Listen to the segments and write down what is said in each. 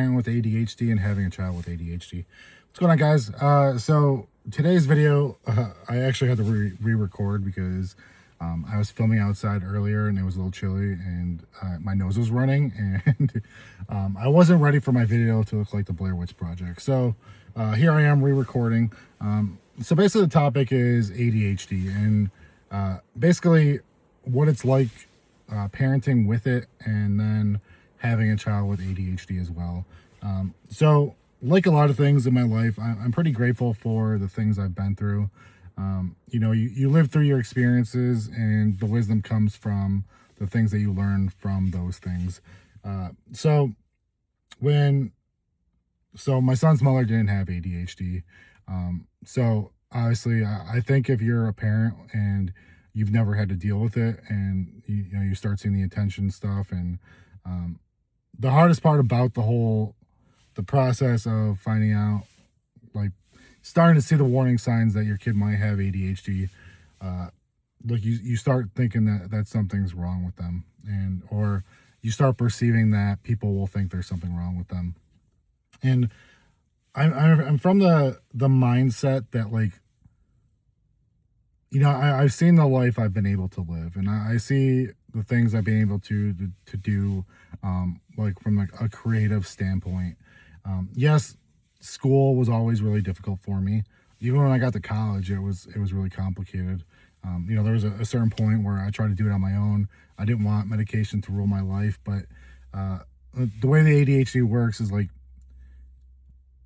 With ADHD and having a child with ADHD. What's going on, guys? So today's video, I actually had to re-record because I was filming outside earlier and it was a little chilly and my nose was running and I wasn't ready for my video to look like the Blair Witch Project. So here I am re-recording. So basically the topic is ADHD and basically what it's like parenting with it and then having a child with ADHD as well. So like a lot of things in my life, I'm pretty grateful for the things I've been through. You live through your experiences and the wisdom comes from the things that you learn from those things. So my son's mother didn't have ADHD. So obviously I think if you're a parent and you've never had to deal with it and you start seeing the attention stuff and, the hardest part about the process of finding out, like starting to see the warning signs that your kid might have ADHD, like you start thinking that something's wrong with them, or you start perceiving that people will think there's something wrong with them. And I'm from the mindset that, like, I've seen the life I've been able to live, and I see the things I've been able to do, like from like a creative standpoint. Yes, school was always really difficult for me. Even when I got to college, it was really complicated. There was a certain point where I tried to do it on my own. I didn't want medication to rule my life, but the way the ADHD works is like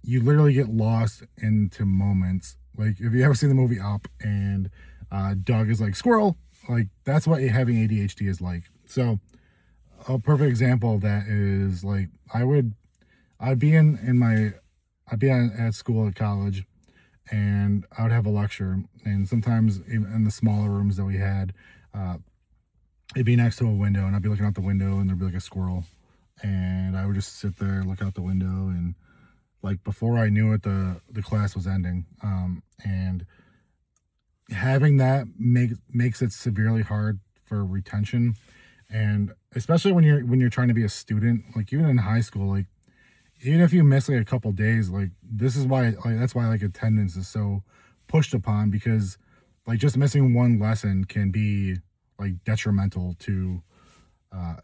you literally get lost into moments. Like if you ever seen the movie Up and Doug is like squirrel, like that's what having ADHD is like. So a perfect example of that is like I'd be at school at college and I would have a lecture, and sometimes even in the smaller rooms that we had, it'd be next to a window and I'd be looking out the window and there'd be like a squirrel and I would just sit there and look out the window, and like before I knew it, the class was ending. And having that makes it severely hard for retention, and especially when you're trying to be a student, like even in high school, like even if you miss like a couple days, like this is why, like that's why like attendance is so pushed upon, because like just missing one lesson can be like detrimental to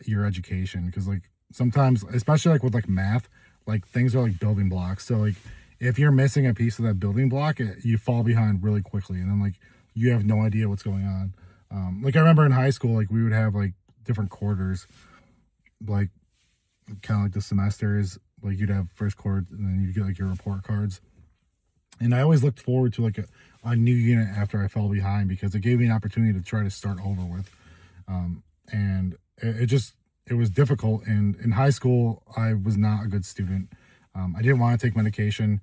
your education, because like sometimes, especially like with like math, like things are like building blocks. So like if you're missing a piece of that building block, you fall behind really quickly, and then like you have no idea what's going on. Like I remember in high school, like we would have like different quarters, like kind of like the semesters. Like you'd have first quarter, and then you'd get like your report cards. And I always looked forward to like a new unit after I fell behind, because it gave me an opportunity to try to start over with. And it was difficult. And in high school, I was not a good student. I didn't want to take medication.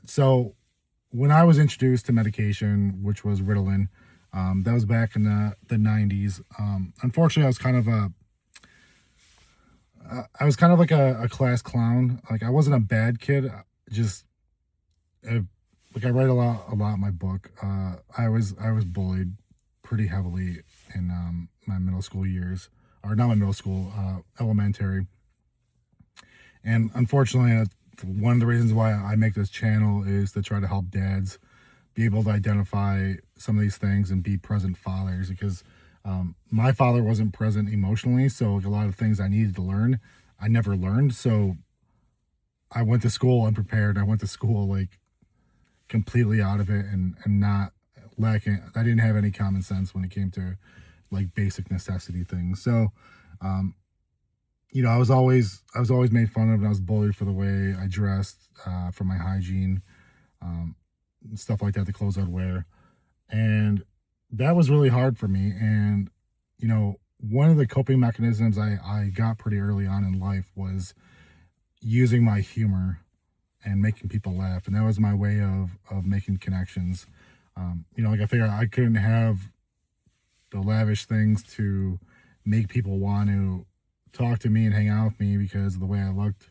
So when I was introduced to medication, which was Ritalin, that was back in the 90s. Unfortunately, I was kind of like a class clown. Like I wasn't a bad kid. Like I write a lot in my book. I was bullied pretty heavily in my middle school years, or not my middle school, elementary. And unfortunately, one of the reasons why I make this channel is to try to help dads be able to identify some of these things and be present fathers, because my father wasn't present emotionally. So like a lot of things I needed to learn, I never learned. So I went to school unprepared. I went to school like completely out of it and not lacking. I didn't have any common sense when it came to like basic necessity things. So, I was always made fun of, and I was bullied for the way I dressed, for my hygiene, stuff like that, the clothes I'd wear. And that was really hard for me. And, one of the coping mechanisms I got pretty early on in life was using my humor and making people laugh. And that was my way of making connections. Like I figured I couldn't have the lavish things to make people want to talk to me and hang out with me because of the way I looked,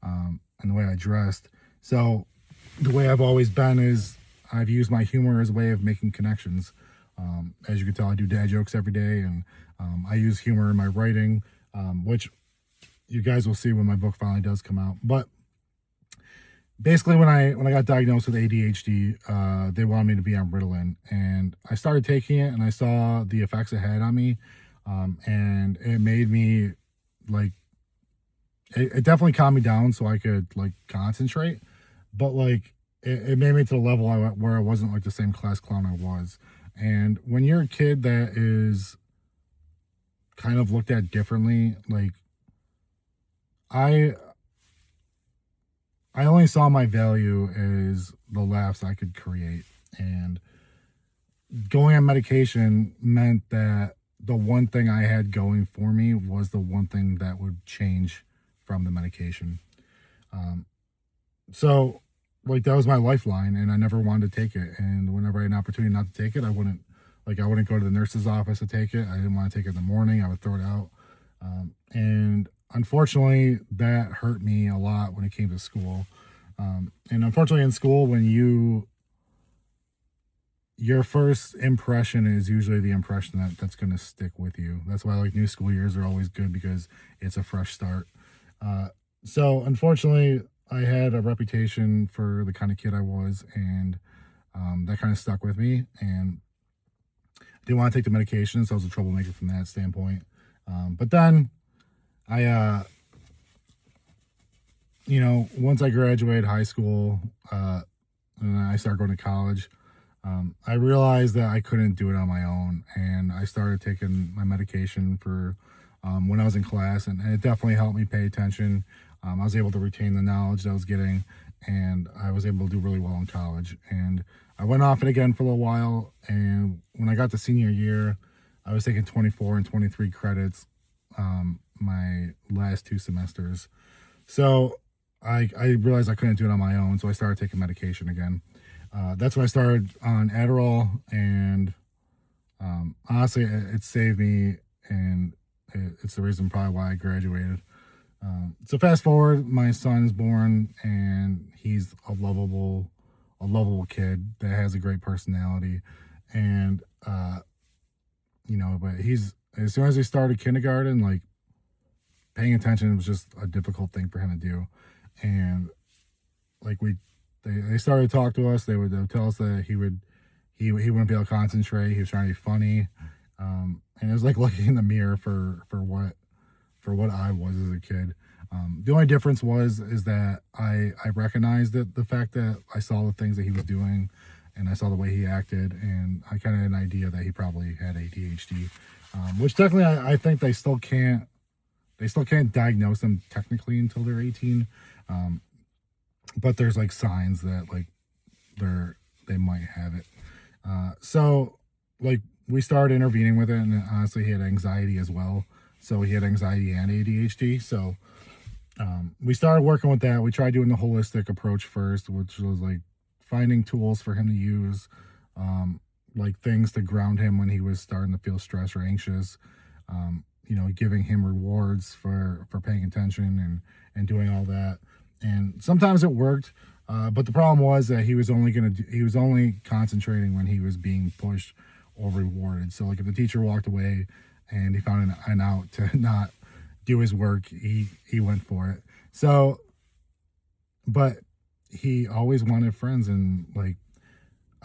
and the way I dressed. So the way I've always been is I've used my humor as a way of making connections. As you can tell, I do dad jokes every day, and I use humor in my writing, which you guys will see when my book finally does come out. But basically, when I got diagnosed with ADHD, they wanted me to be on Ritalin, and I started taking it, and I saw the effects it had on me, and it made me like it definitely calmed me down so I could like concentrate, but like it made me to the level I went where I wasn't like the same class clown I was. And when you're a kid that is kind of looked at differently, like I I only saw my value as the laughs I could create. And going on medication meant that the one thing I had going for me was the one thing that would change from the medication. Um, so, like, that was my lifeline, and I never wanted to take it. And whenever I had an opportunity not to take it, I wouldn't go to the nurse's office to take it. I didn't want to take it in the morning. I would throw it out. And unfortunately, that hurt me a lot when it came to school. And unfortunately, in school, your first impression is usually the impression that's going to stick with you. That's why like new school years are always good because it's a fresh start. Uh, so unfortunately, I had a reputation for the kind of kid I was, and that kind of stuck with me. And I didn't want to take the medication, so I was a troublemaker from that standpoint. But then I, once I graduated high school, and I started going to college, I realized that I couldn't do it on my own, and I started taking my medication for when I was in class, and it definitely helped me pay attention. I was able to retain the knowledge that I was getting, and I was able to do really well in college. And I went off it again for a little while, and when I got to senior year, I was taking 24 and 23 credits my last 2 semesters. So I realized I couldn't do it on my own, so I started taking medication again. That's when I started on Adderall, and honestly, it saved me, and it's the reason probably why I graduated. So fast forward, my son is born, and he's a lovable kid that has a great personality, and but he's as soon as he started kindergarten, like paying attention was just a difficult thing for him to do, and like they started to talk to us. They would tell us that he wouldn't be able to concentrate. He was trying to be funny, and it was like looking in the mirror for what I was as a kid. The only difference is that I recognized the fact that I saw the things that he was doing, and I saw the way he acted, and I kind of had an idea that he probably had ADHD, which technically I think they still can't diagnose them technically until they're 18. But there's like signs that like they might have it. So like we started intervening with it, and honestly, he had anxiety as well. So he had anxiety and ADHD. So we started working with that. We tried doing the holistic approach first, which was like finding tools for him to use, like things to ground him when he was starting to feel stressed or anxious. Giving him rewards for paying attention and doing all that. And sometimes it worked, but the problem was that he was only concentrating when he was being pushed or rewarded. So like if the teacher walked away and he found an out to not do his work, he went for it. So, but he always wanted friends, and like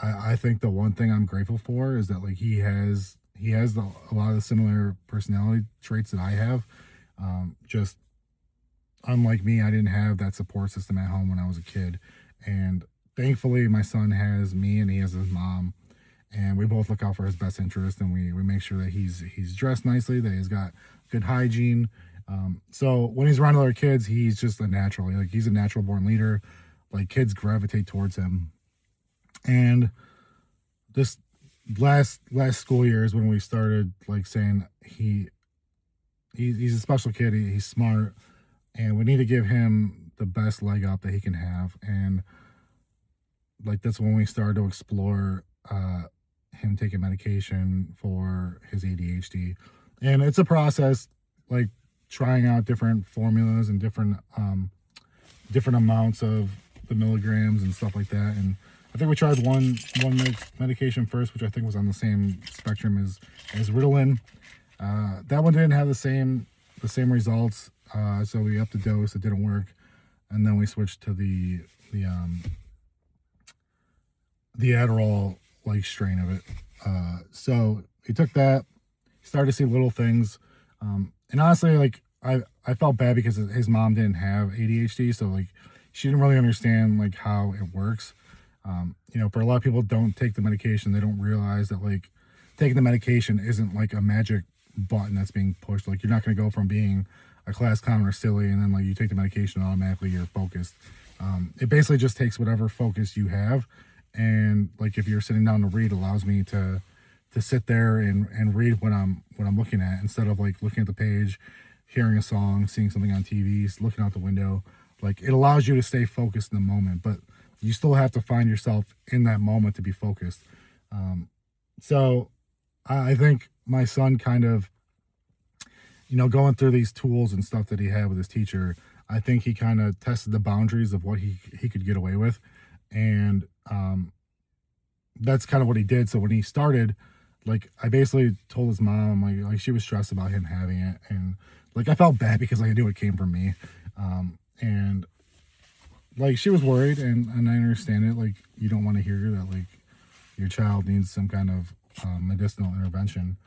I think the one thing I'm grateful for is that like he has a lot of the similar personality traits that I have. Just unlike me, I didn't have that support system at home when I was a kid, and thankfully my son has me and he has his mom, and we both look out for his best interest, and we make sure that he's dressed nicely, that he's got good hygiene. So when he's around other kids, he's just he's a natural born leader. Like kids gravitate towards him. And this last school year is when we started like saying he's a special kid. He's smart, and we need to give him the best leg up that he can have. And like that's when we started to explore him taking medication for his ADHD. And it's a process, like trying out different formulas and different amounts of the milligrams and stuff like that. And I think we tried one medication first, which I think was on the same spectrum as Ritalin. That one didn't have the same results So we upped the dose. It didn't work, and then we switched to the um the Adderall like strain of it. So he took that, started to see little things, and honestly, like I felt bad because his mom didn't have ADHD, so like she didn't really understand like how it works. For a lot of people don't take the medication, they don't realize that like taking the medication isn't like a magic button that's being pushed. Like you're not going to go from being a class clown or silly, and then like you take the medication and automatically you're focused. It basically just takes whatever focus you have, and like if you're sitting down to read, allows me to sit there and read what I'm looking at instead of like looking at the page, hearing a song, seeing something on TV, looking out the window. Like it allows you to stay focused in the moment, but you still have to find yourself in that moment to be focused. So I think my son kind of, going through these tools and stuff that he had with his teacher, I think he kind of tested the boundaries of what he could get away with. And that's kind of what he did. So when he started, like I basically told his mom, like she was stressed about him having it. And like I felt bad because like, I knew it came from me. And like she was worried, and I understand it. Like you don't want to hear that like your child needs some kind of medicinal intervention.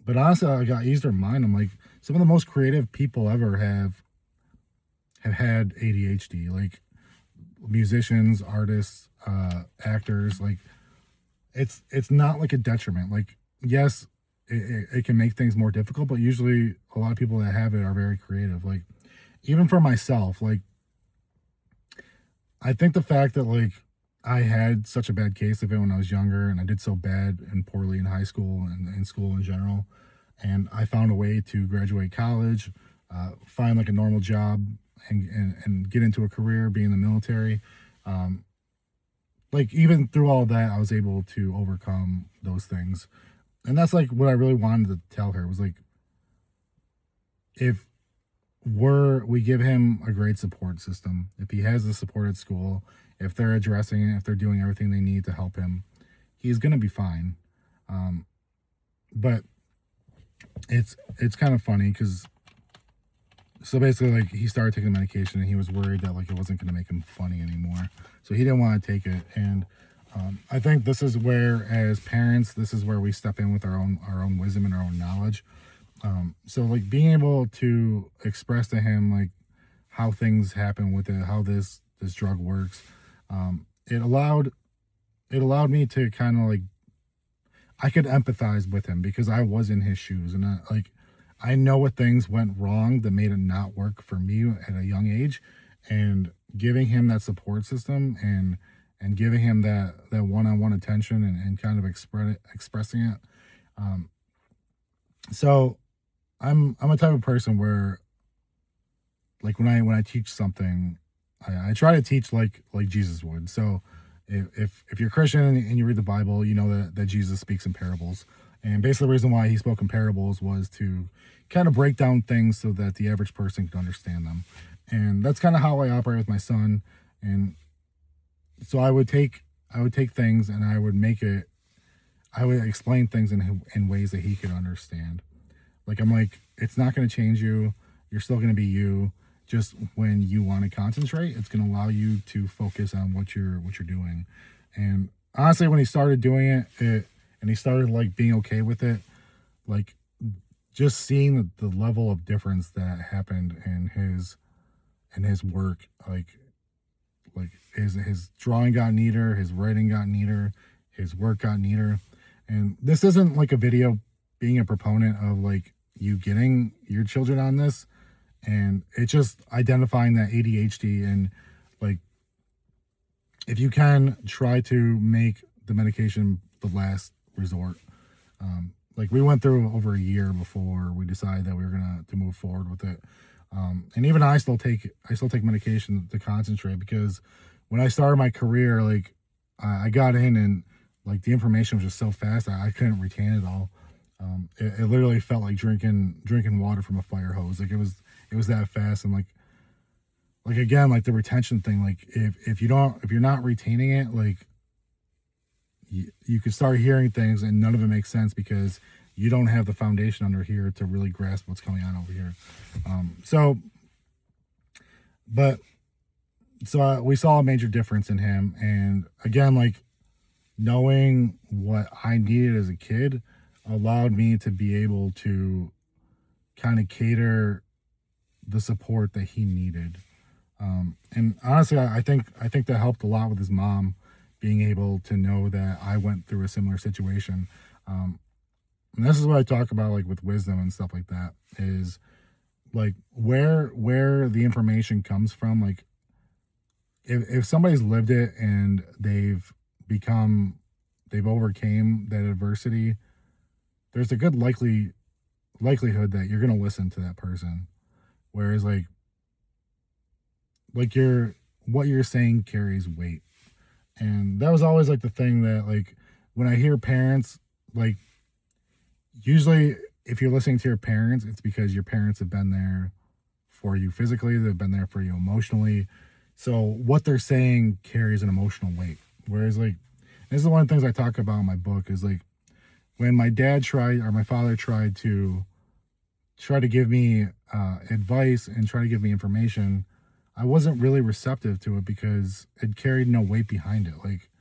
But honestly, I got eased her mind. I'm like, some of the most creative people ever have had ADHD, like musicians, artists, actors. Like it's not like a detriment. Like yes, it can make things more difficult, but usually a lot of people that have it are very creative. Like even for myself, like I think the fact that like I had such a bad case of it when I was younger, and I did so bad and poorly in high school and in school in general, and I found a way to graduate college, find like a normal job, and get into a career, be in the military. Um, like even through all that, I was able to overcome those things, and that's like what I really wanted to tell her was like, if we give him a great support system, if he has the support at school, if they're addressing it, if they're doing everything they need to help him, he's gonna be fine. But it's kind of funny because so basically like he started taking the medication and he was worried that like it wasn't gonna make him funny anymore, so he didn't want to take it. And I think this is where, as parents, this is where we step in with our own wisdom and our own knowledge. So like being able to express to him like how things happen with it, how this drug works, it allowed me to kind of like I could empathize with him because I was in his shoes, and I know what things went wrong that made it not work for me at a young age, and giving him that support system and giving him that one-on-one attention and kind of expressing it. So I'm a type of person where like when I teach something, I try to teach like Jesus would. So if you're Christian and you read the Bible, you know that Jesus speaks in parables. And basically the reason why he spoke in parables was to kind of break down things so that the average person could understand them. And that's kind of how I operate with my son. And so I would take things and I would explain things in ways that he could understand. Like I'm like, it's not going to change you. You're still going to be you. Just when you want to concentrate, it's going to allow you to focus on what you're doing. And honestly, when he started doing it, and he started like being okay with it, like just seeing the level of difference that happened in his work, like his drawing got neater, his writing got neater, his work got neater. And this isn't like a video being a proponent of like you getting your children on this, and it's just identifying that ADHD, and like if you can try to make the medication the last resort. Like we went through over a year before we decided that we were gonna to move forward with it. And even I still take medication to concentrate, because when I started my career, like I got in and like the information was just so fast I couldn't retain it all. It literally felt like drinking water from a fire hose. Like it was that fast. And like again, like the retention thing, like if you're not retaining it, like you could start hearing things and none of it makes sense because you don't have the foundation under here to really grasp what's going on over here. So, but so we saw a major difference in him, and again, like knowing what I needed as a kid allowed me to be able to kind of cater the support that he needed. And honestly, I think that helped a lot with his mom being able to know that I went through a similar situation. Um, and this is what I talk about, like with wisdom and stuff like that, is like where the information comes from. Like if somebody's lived it and they've overcame that adversity, there's a good likelihood that you're gonna listen to that person. Whereas like what you're saying carries weight. And that was always like the thing that like when I hear parents, like usually if you're listening to your parents, it's because your parents have been there for you physically, they've been there for you emotionally. So what they're saying carries an emotional weight. Whereas like this is one of the things I talk about in my book is like when my dad tried or my father tried to try to give me advice and try to give me information, I wasn't really receptive to it because it carried no weight behind it. Like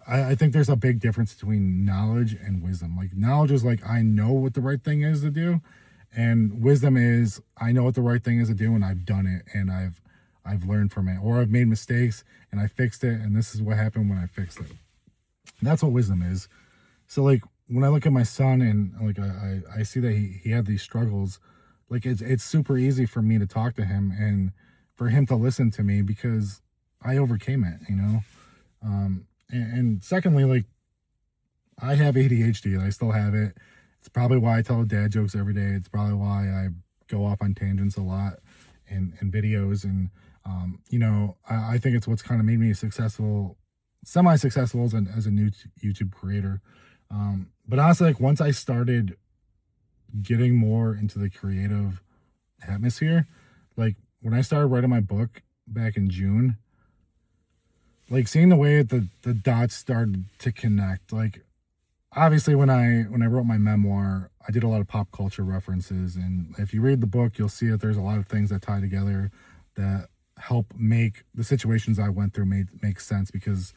I think there's a big difference between knowledge and wisdom. Like knowledge is like I know what the right thing is to do, and wisdom is I know what the right thing is to do and I've done it and I've learned from it, or I've made mistakes and I fixed it and this is what happened when I fixed it. And that's what wisdom is. So like when I look at my son and like I see that he had these struggles, like it's super easy for me to talk to him and for him to listen to me because I overcame it, you know. And secondly, like I have ADHD and I still have it. It's probably why I tell dad jokes every day. It's probably why I go off on tangents a lot in videos. And, you know, I think it's what's kind of made me successful, semi-successful as a new YouTube creator. But honestly, like once I started getting more into the creative atmosphere, like when I started writing my book back in June, like seeing the way the dots started to connect, like obviously when I wrote my memoir, I did a lot of pop culture references, and if you read the book, you'll see that there's a lot of things that tie together that help make the situations I went through make sense because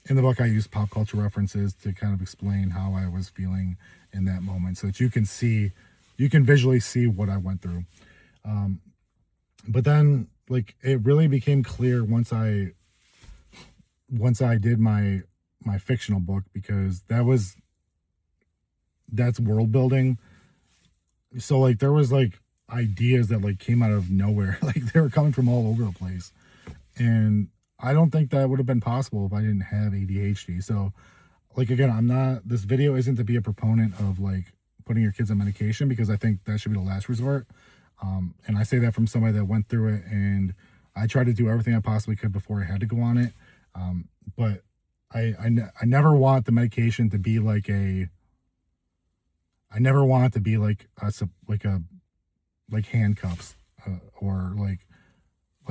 in the book I used pop culture references to kind of explain how I was feeling in that moment so that you can visually see what I went through. But then like it really became clear once I did my fictional book because that's world building. So like there was like ideas that like came out of nowhere. Like they were coming from all over the place. And I don't think that would have been possible if I didn't have ADHD. So like again, this video isn't to be a proponent of like putting your kids on medication because I think that should be the last resort. And I say that from somebody that went through it and I tried to do everything I possibly could before I had to go on it. But I never want the medication to be like I never want it to be like like handcuffs or like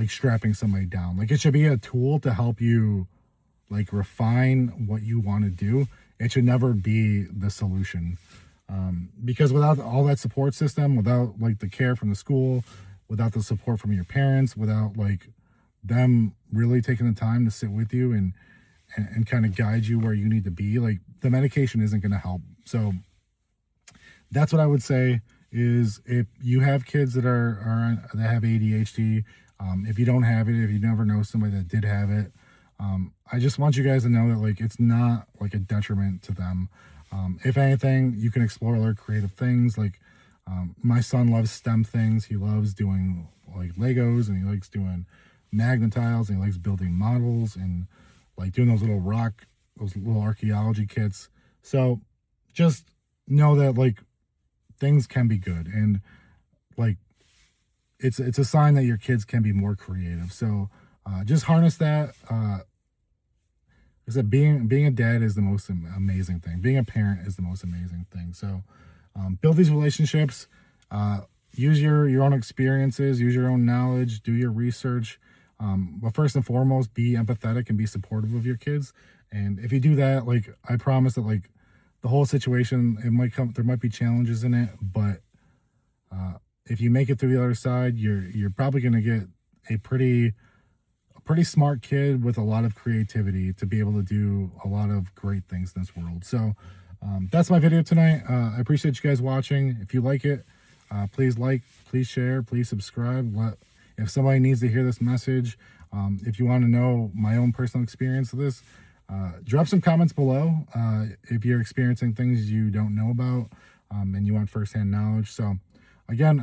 strapping somebody down. Like it should be a tool to help you like refine what you want to do. It should never be the solution. Because without all that support system, without like the care from the school, without the support from your parents, without like them really taking the time to sit with you and kind of guide you where you need to be, like the medication isn't going to help. So that's what I would say is if you have kids that that have ADHD, if you don't have it, if you never know somebody that did have it, I just want you guys to know that like it's not like a detriment to them. If anything, you can explore other creative things. Like my son loves STEM things. He loves doing like Legos and he likes doing magnet tiles and he likes building models and like doing those little archaeology kits. So just know that like things can be good and like it's a sign that your kids can be more creative. So just harness that. I said being a dad is the most amazing thing. Being a parent is the most amazing thing. So build these relationships. Use your own experiences. Use your own knowledge. Do your research. But first and foremost, be empathetic and be supportive of your kids. And if you do that, like I promise that like the whole situation, there might be challenges in it, but if you make it through the other side, you're probably going to get a pretty smart kid with a lot of creativity to be able to do a lot of great things in this world. So that's my video tonight. I appreciate you guys watching. If you like it, please like, please share, please subscribe. If somebody needs to hear this message, if you want to know my own personal experience of this, drop some comments below if you're experiencing things you don't know about and you want firsthand knowledge. So again,